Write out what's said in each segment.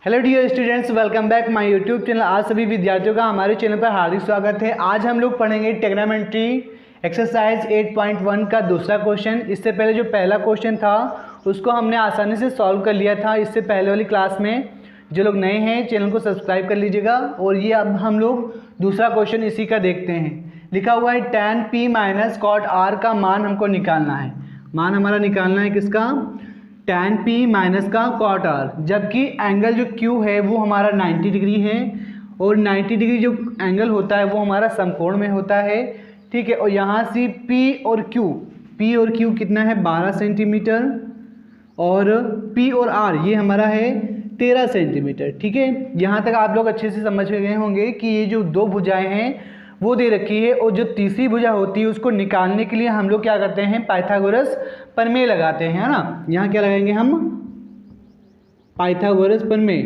Hello dear students, welcome back my YouTube channel. आज सभी विद्यार्थियों का हमारे चैनल पर हार्दिक स्वागत है। आज हम लोग पढ़ेंगे ट्रिग्नोमेट्री एक्सरसाइज 8.1 का दूसरा क्वेश्चन। इससे पहले जो पहला क्वेश्चन था उसको हमने आसानी से सॉल्व कर लिया था इससे पहले वाली क्लास में। जो लोग नए हैं चैनल को सब्सक्राइब कर लीजिएगा। और ये अब हम लोग दूसरा क्वेश्चन इसी का देखते हैं। लिखा हुआ है tan p minus cot r का मान हमको निकालना है। मान हमारा निकालना है किसका? tan p माइनस का कॉट r। जबकि एंगल जो q है वो हमारा 90 डिग्री है और 90 डिग्री जो एंगल होता है वो हमारा समकोण में होता है। ठीक है। और यहाँ से p और q कितना है? 12 सेंटीमीटर और p और r ये हमारा है 13 सेंटीमीटर। ठीक है। यहाँ तक आप लोग अच्छे से समझ गए होंगे कि ये जो दो भुजाएं हैं वो दे रखी है और जो तीसरी भुजा होती है उसको निकालने के लिए हम लोग क्या करते हैं? पाइथागोरस प्रमेय लगाते हैं, है ना। यहाँ क्या लगाएंगे हम? पाइथागोरस प्रमेय।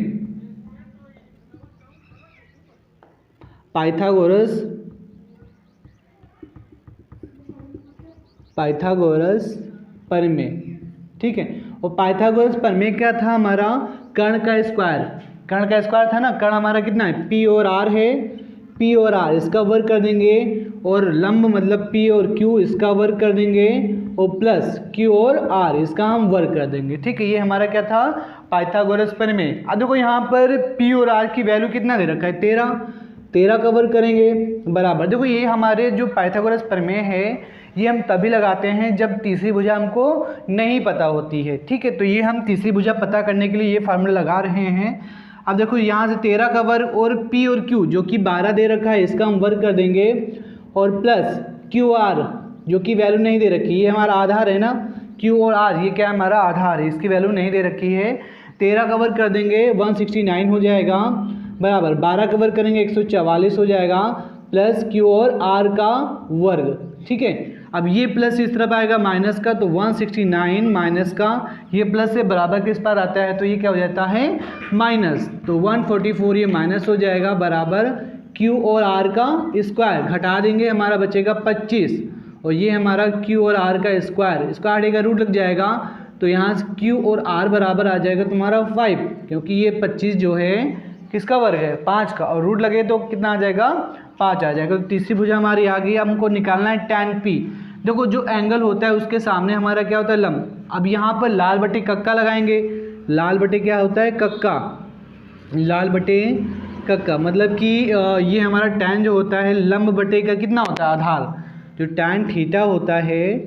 पाइथागोरस प्रमेय। ठीक है। और पाइथागोरस प्रमेय क्या था हमारा? कर्ण का स्क्वायर था ना। कर्ण हमारा कितना है? p और r है। p और r इसका वर्ग कर देंगे और लंब मतलब p और q इसका वर्ग कर देंगे और प्लस q और r इसका हम वर्ग कर देंगे। ठीक है। ये हमारा क्या था? पाइथागोरस प्रमेय। अब देखो यहाँ पर p और r की वैल्यू कितना दे रखा है? 13 का वर्ग करेंगे बराबर। देखो ये हमारे जो पाइथागोरस प्रमेय है ये हम तभी लगाते हैं जब तीसरी भुजा हमको नहीं पता होती है। ठीक है। तो ये हम तीसरी भुजा पता करने के लिए ये फार्मूला लगा रहे हैं। अब देखो यहाँ से 13 का वर्ग और p और q जो कि 12 दे रखा है इसका हम वर्ग कर देंगे और प्लस q r जो कि वैल्यू नहीं दे रखी, ये हमारा आधार है ना। q और r ये क्या है? हमारा आधार है, इसकी वैल्यू नहीं दे रखी है। 13 का वर्ग कर देंगे 169 हो जाएगा बराबर। 12 का वर्ग करेंगे 144 हो जाएगा प्लस q और r का वर्ग। ठीक है। अब ये प्लस इस तरफ आएगा माइनस का, तो 169 माइनस का ये प्लस से बराबर किस पर आता है? तो ये क्या हो जाता है? माइनस। तो 144 ये माइनस हो जाएगा बराबर q और r का स्क्वायर। घटा देंगे हमारा बचेगा 25 और ये हमारा q और r का स्क्वायर। इसका हटेगा रूट लग जाएगा तो यहाँ से q और r बराबर आ जाएगा तुम्हारा 5, क्योंकि ये 25 जो है किसका वर्ग है? 5 का, और रूट लगे तो कितना आ जाएगा? 5 आ जाएगा। तो तीसरी भुजा हमारी आ गई। अब हमको निकालना है tan p। देखो जो एंगल होता है उसके सामने हमारा क्या होता है? लंब। अब यहाँ पर लाल बटे कक्का लगाएंगे। लाल बटे क्या होता है? कक्का। लाल बटे कक्का मतलब कि ये हमारा tan जो होता है लंब बटे का कितना होता है? आधार। जो tan थीटा होता है,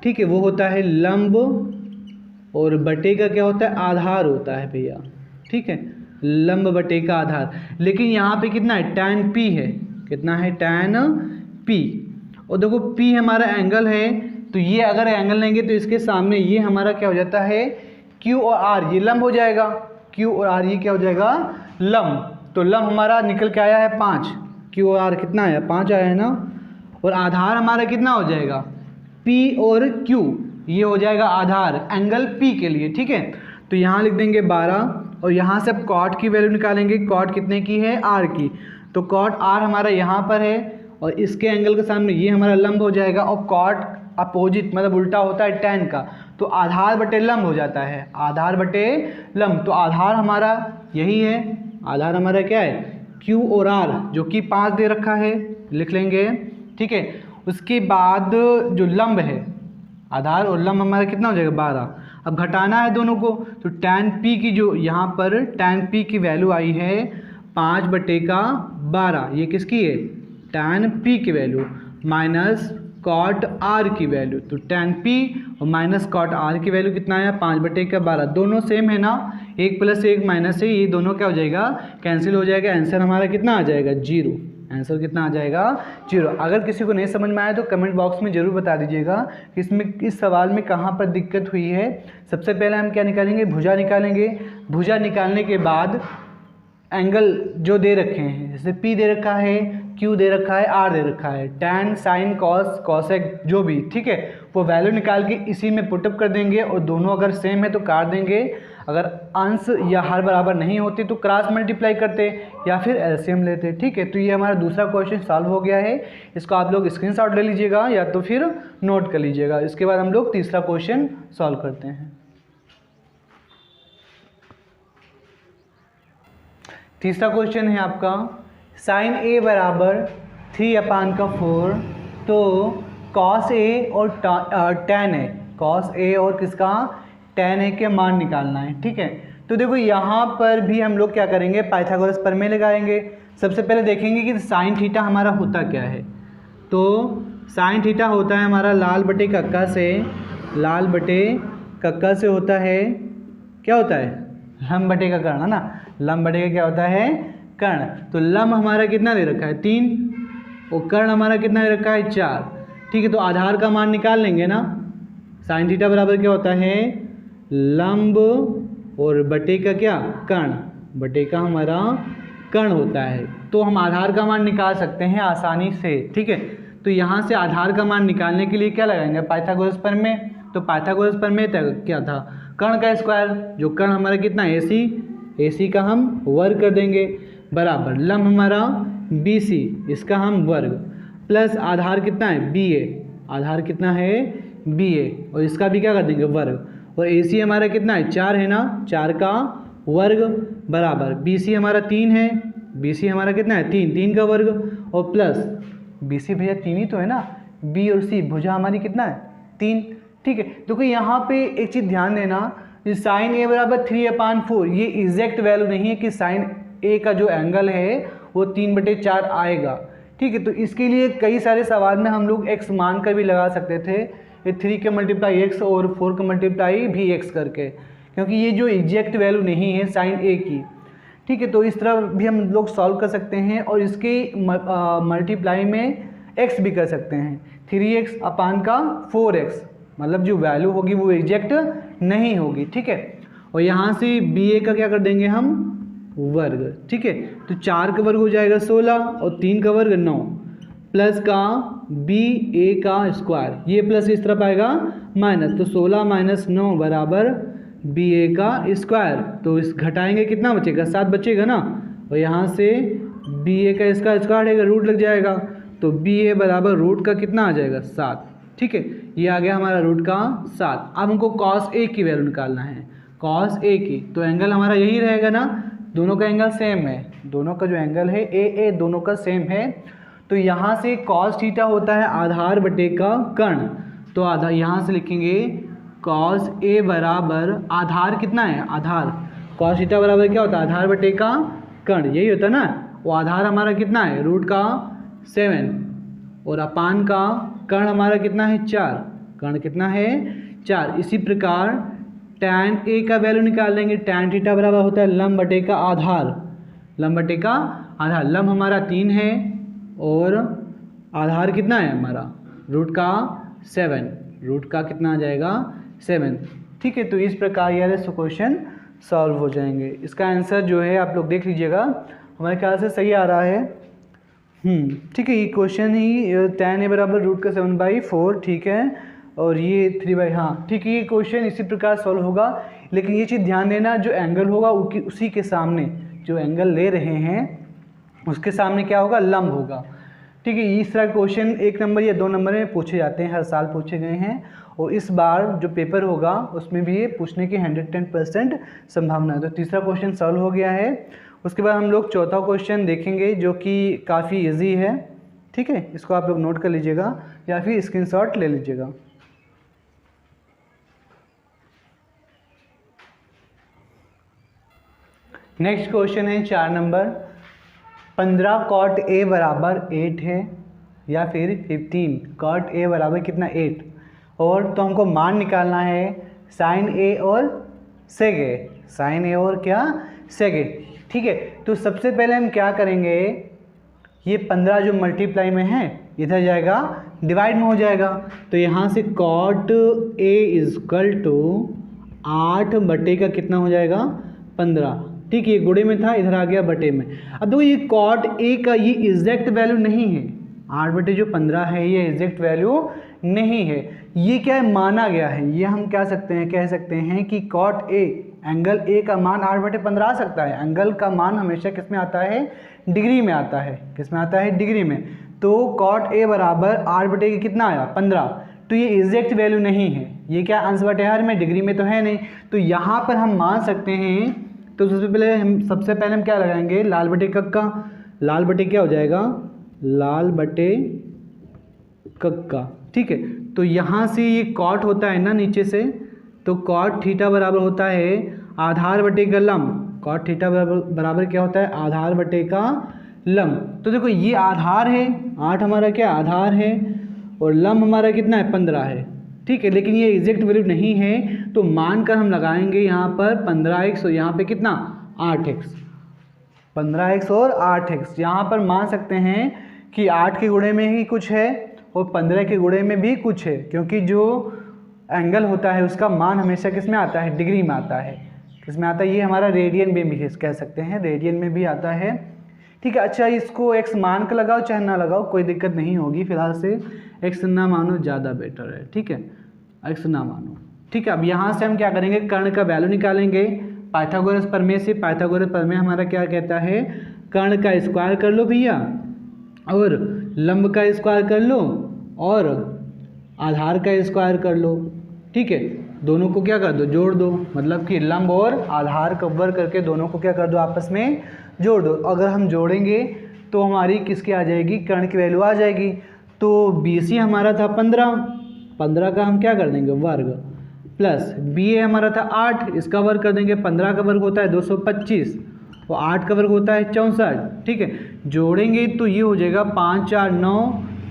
ठीक है, वो होता है लंब और बटे का क्या होता है? आधार होता है भैया। ठीक है। लंब बटे का आधार। लेकिन यहाँ पे कितना है? tan p है। कितना है? tan p। और देखो p हमारा एंगल है, तो ये अगर एंगल लेंगे तो इसके सामने ये हमारा क्या हो जाता है? q और r ये लंब हो जाएगा। q और r ये क्या हो जाएगा? लंब। तो लंब हमारा निकल के आया है 5। q और r कितना आया? 5 आया है ना। और आधार हमारा कितना हो जाएगा? p और q ये हो जाएगा आधार एंगल p के लिए। ठीक है। तो यहाँ लिख देंगे 12 और यहाँ से अब कॉट की वैल्यू निकालेंगे। कॉट कितने की है? r की। तो कॉट r हमारा यहाँ पर है और इसके एंगल के सामने ये हमारा लंब हो जाएगा। और कॉट अपोजिट मतलब उल्टा होता है tan का, तो आधार बटे लंब हो जाता है। आधार बटे लंब। तो आधार हमारा यही है। आधार हमारा क्या है? q और r जो कि 5 दे रखा है, लिख लेंगे। ठीक है। उसके बाद जो लंब है, आधार और लंब हमारा कितना हो जाएगा? 12। अब घटाना है दोनों को, तो tan p की जो यहाँ पर tan p की वैल्यू आई है 5 बटे का 12। ये किसकी है? tan p की वैल्यू माइनस कॉट r की वैल्यू। तो tan p और माइनस कॉट r की वैल्यू कितना है? 5 बटे का 12। दोनों सेम है ना। 1 प्लस 1 माइनस है, ये दोनों क्या हो जाएगा? कैंसिल हो जाएगा। आंसर हमारा कितना आ जाएगा? 0। आंसर कितना आ जाएगा? 0। अगर किसी को नहीं समझ में आया तो कमेंट बॉक्स में ज़रूर बता दीजिएगा कि इसमें इस सवाल में कहाँ पर दिक्कत हुई है। सबसे पहले हम क्या निकालेंगे? भुजा निकालेंगे। भुजा निकालने के बाद एंगल जो दे रखे हैं, जैसे p दे रखा है, q दे रखा है, r दे रखा है, tan sin cos cosec जो भी, ठीक है, वो वैल्यू निकाल के इसी में पुटअप कर देंगे और दोनों अगर सेम है तो काट देंगे। अगर अंश या हर बराबर नहीं होते तो क्रॉस मल्टीप्लाई करते या फिर एलसीएम लेते। ठीक है। तो ये हमारा दूसरा क्वेश्चन सॉल्व हो गया है। इसको आप लोग स्क्रीनशॉट ले लीजिएगा या तो फिर नोट कर लीजिएगा। इसके बाद हम लोग तीसरा क्वेश्चन सॉल्व करते हैं। तीसरा क्वेश्चन है आपका साइन ए बराबर 3/4, तो कॉस ए और tan ए, कॉस ए और किसका tan ए के मान निकालना है। ठीक है, तो देखो यहाँ पर भी हम लोग क्या करेंगे, पाइथागोरस प्रमेय लगाएंगे। सबसे पहले देखेंगे कि साइन थीटा हमारा होता क्या है। तो साइन थीटा होता है हमारा लाल बटे कक्का से, लाल बटे कक्का से होता है, क्या होता है, लंब बटे का कर्ण, है ना, लंब बटे का क्या होता है, कर्ण। तो लंब हमारा कितना दे रखा है 3, और कर्ण हमारा कितना दे रखा है 4। ठीक है, तो आधार का मान निकाल लेंगे ना। साइन थीटा बराबर क्या होता है, लंब और बटे का क्या, कर्ण, बटे का हमारा कर्ण होता है। तो हम आधार का मान निकाल सकते हैं आसानी से। ठीक है, तो यहाँ से आधार का मान निकालने के लिए क्या लगाएंगे, पाइथागोरस प्रमेय। तो पाइथागोरस प्रमेय क्या था, कर्ण का स्क्वायर, जो कर्ण हमारा कितना है AC, AC का हम वर्ग कर देंगे, बराबर लंब हमारा BC, इसका हम वर्ग, प्लस आधार कितना है BA, आधार कितना है BA, और इसका भी क्या कर देंगे वर्ग, और AC हमारा कितना है 4 है ना, 4 का वर्ग, बराबर BC हमारा 3 है, BC हमारा कितना है 3, 3 का वर्ग, और प्लस BC भैया 3 ही तो है ना, B और C भुजा हमारी कितना है 3। ठीक है, देखो यहाँ पे एक चीज़ ध्यान देना, साइन ए बराबर 3/4, ये एग्जैक्ट वैल्यू नहीं है कि साइन ए का जो एंगल है वो 3/4 आएगा। ठीक है, तो इसके लिए कई सारे सवाल में हम लोग x मान कर भी लगा सकते थे, ये 3 के मल्टीप्लाई x और 4 का मल्टीप्लाई भी x करके, क्योंकि ये जो एग्जैक्ट वैल्यू नहीं है साइन ए की। ठीक है, तो इस तरह भी हम लोग सॉल्व कर सकते हैं, और इसके मल्टीप्लाई में x भी कर सकते हैं, 3x/4x, मतलब जो वैल्यू होगी वो एग्जैक्ट नहीं होगी। ठीक है, और यहाँ से BA का क्या कर देंगे हम वर्ग। ठीक है, तो 4 का वर्ग हो जाएगा 16, और 3 का वर्ग 9, प्लस का BA का स्क्वायर, ये प्लस इस तरफ आएगा माइनस, तो 16 - 9 बराबर BA का स्क्वायर। तो इस घटाएंगे कितना बचेगा, 7 बचेगा ना, और यहाँ से BA का इसका स्क्वायर है, रूट लग जाएगा, तो BA बराबर रूट का कितना आ जाएगा 7। ठीक है, ये आ गया हमारा रूट का 7। अब हमको cos A की वैल्यू निकालना है, cos A की, तो एंगल हमारा यही रहेगा ना, दोनों का एंगल सेम है, दोनों का जो एंगल है AA दोनों का सेम है। तो यहाँ से cos थीटा होता है आधार बटे का कर्ण, तो आधार यहाँ से लिखेंगे cos A बराबर आधार कितना है, आधार, cos थीटा बराबर क्या होता है आधार बटे का कर्ण, यही होता है ना, वो आधार हमारा कितना है रूट का 7, और अपान का कर्ण हमारा कितना है 4, कर्ण कितना है 4। इसी प्रकार tan A का वैल्यू निकाल लेंगे, tan थीटा बराबर होता है लंब बटे का आधार, लंब बटे का आधार, लंब हमारा 3 है और आधार कितना है हमारा रूट का 7, रूट का कितना आ जाएगा 7। ठीक है, तो इस प्रकार ये क्वेश्चन सॉल्व हो जाएंगे। इसका आंसर जो है आप लोग देख लीजिएगा, हमारे ख्याल से सही आ रहा है। ठीक है, ये क्वेश्चन ही tan A बराबर रूट का 7/4, ठीक है, और ये 3/, हाँ ठीक है, ये क्वेश्चन इसी प्रकार सॉल्व होगा। लेकिन ये चीज़ ध्यान देना, जो एंगल होगा उसी के सामने, जो एंगल ले रहे हैं उसके सामने क्या होगा, लंब होगा। ठीक है, इस तरह क्वेश्चन 1 नंबर या 2 नंबर में पूछे जाते हैं, हर साल पूछे गए हैं, और इस बार जो पेपर होगा उसमें भी ये पूछने की 110% संभावना है। तो तीसरा क्वेश्चन सॉल्व हो गया है। उसके बाद हम लोग चौथा क्वेश्चन देखेंगे जो कि काफ़ी इजी है। ठीक है, इसको आप लोग नोट कर लीजिएगा या फिर स्क्रीनशॉट ले लीजिएगा। नेक्स्ट क्वेश्चन है 4 नंबर, 15 cot A बराबर 8 है, या फिर 15 cot A बराबर कितना 8, और तो हमको मान निकालना है साइन A और सेक A, साइन A और क्या सेक A। ठीक है, तो सबसे पहले हम क्या करेंगे, ये 15 जो मल्टीप्लाई में है इधर जाएगा डिवाइड में हो जाएगा, तो यहाँ से cot A इजकल टू 8 बटे का कितना हो जाएगा 15। ठीक है, ये गुणे में था, इधर आ गया बटे में। अब देखो ये cot A का ये एग्जैक्ट वैल्यू नहीं है, 8 बटे जो 15 है ये एग्जैक्ट वैल्यू नहीं है, ये क्या है माना गया है। ये हम क्या सकते हैं, कह सकते हैं कि cot A, एंगल A का मान 8 बटे 15 आ सकता है। एंगल का मान हमेशा किस में आता है, डिग्री में आता है, किस में आता है, डिग्री में। तो cot A बराबर 8 बटे के कितना आया 15, तो ये एग्जैक्ट वैल्यू नहीं है, ये क्या अंश बटे हर में, डिग्री में तो है नहीं। तो यहाँ पर हम मान सकते हैं तो सबसे पहले हम क्या लगाएंगे, लाल बटे कक्का। लाल बटे क्या हो जाएगा, लाल बटे कक्का। ठीक है, तो यहाँ से ये कॉट होता है ना नीचे से, तो कॉट थीटा बराबर होता है आधार बटे का लंब। कॉट थीटा बराबर क्या होता है, आधार बटे का लंब। तो देखो ये आधार है, 8 हमारा क्या आधार है, और लंब हमारा कितना है 15 है। ठीक है, लेकिन ये एग्जैक्ट वैल्यू नहीं है, तो मान कर हम लगाएंगे यहाँ पर 15x और यहाँ पे कितना 8x। 15x और 8x यहाँ पर मान सकते हैं कि 8 के गुणे में ही कुछ है और 15 के गुणे में भी कुछ है, क्योंकि जो एंगल होता है उसका मान हमेशा किस में आता है, डिग्री में आता है। किस में आता है, ये हमारा रेडियन में भी कह सकते हैं, रेडियन में भी आता है। ठीक है, अच्छा इसको x मान कर लगाओ चाहे ना लगाओ कोई दिक्कत नहीं होगी, फिलहाल से x ना मानो ज़्यादा बेटर है। ठीक है, x ना मानो। ठीक है, अब यहाँ से हम क्या करेंगे, कर्ण का वैल्यू निकालेंगे पाइथागोरस प्रमेय से। पाइथागोरस प्रमेय हमारा क्या कहता है, कर्ण का स्क्वायर कर लो भैया, और लंब का स्क्वायर कर लो, और आधार का स्क्वायर कर लो। ठीक है, दोनों को क्या कर दो, जोड़ दो, मतलब कि लंब और आधार का वर्ग करके दोनों को क्या कर दो, आपस में जोड़ दो। अगर हम जोड़ेंगे तो हमारी किसकी आ जाएगी, कर्ण की वैल्यू आ जाएगी। तो BC हमारा था 15 का हम क्या कर देंगे वर्ग, प्लस BA हमारा था 8, इसका वर्ग कर देंगे। 15 का वर्ग होता है 225 और 8 का वर्ग होता है 64। ठीक है, जोड़ेंगे तो ये हो जाएगा 5 4 9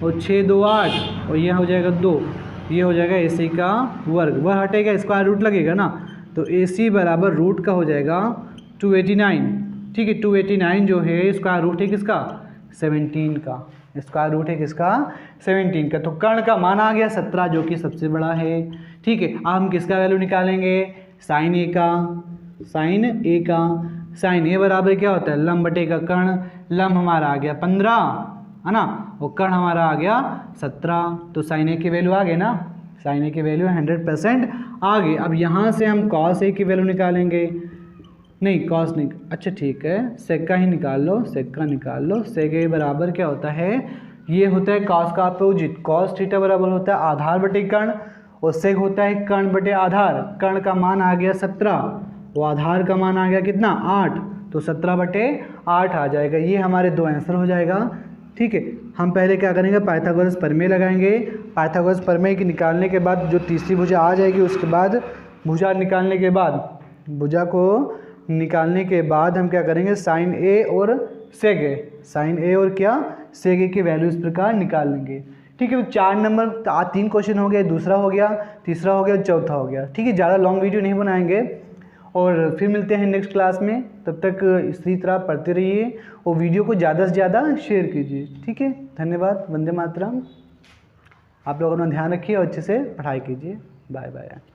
और 6 2 8 और यह हो जाएगा 2, ये हो जाएगा AC का वर्ग। वह हटेगा, स्क्वायर रूट लगेगा ना, तो AC बराबर रूट का हो जाएगा 289। ठीक है, 289 जो है स्क्वायर रूट है किसका, 17 का। स्क्वायर रूट है किसका, 17 का। तो कर्ण का मान आ गया 17, जो कि सबसे बड़ा है। ठीक है, अब हम किसका वैल्यू निकालेंगे, साइन ए का। साइन ए बराबर क्या होता है, लंब बटे का कर्ण। लंब हमारा आ गया 15 है ना, और कर्ण हमारा आ गया 17। तो साइन ए की वैल्यू आ गई ना, साइन ए की वैल्यू 100% आ गई। अब यहाँ से हम कॉस ए की वैल्यू निकालेंगे, नहीं कॉस नहीं, अच्छा ठीक है सेक का ही निकाल लो, सेक का निकाल लो। सेक ए बराबर क्या होता है, ये होता है कॉस का अपोजिट। कॉस थीटा बराबर होता है आधार बटे कर्ण, और सेक होता है कर्ण बटे आधार। कर्ण का मान आ गया 17, वो आधार का मान आ गया कितना 8, तो 17 बटे 8 आ जाएगा। ये हमारे दो आंसर हो जाएगा। ठीक है, हम पहले क्या करेंगे, पाइथागोरस प्रमेय लगाएंगे। पाइथागोरस प्रमेय की निकालने के बाद जो तीसरी भुजा आ जाएगी, उसके बाद भुजा निकालने के बाद, भुजा को निकालने के बाद हम क्या करेंगे, साइन ए और सेक ए, साइन ए और क्या सेक ए की वैल्यू इस प्रकार निकाल लेंगे। ठीक है, 4 नंबर 3 क्वेश्चन हो गए, दूसरा हो गया, तीसरा हो गया, चौथा हो गया। ठीक है, ज़्यादा लॉन्ग वीडियो नहीं बनाएंगे, और फिर मिलते हैं नेक्स्ट क्लास में। तब तक इसी तरह पढ़ते रहिए और वीडियो को ज़्यादा से ज़्यादा शेयर कीजिए। ठीक है, धन्यवाद, वंदे मातरम। आप लोग अपना ध्यान रखिए और अच्छे से पढ़ाई कीजिए। Bye bye.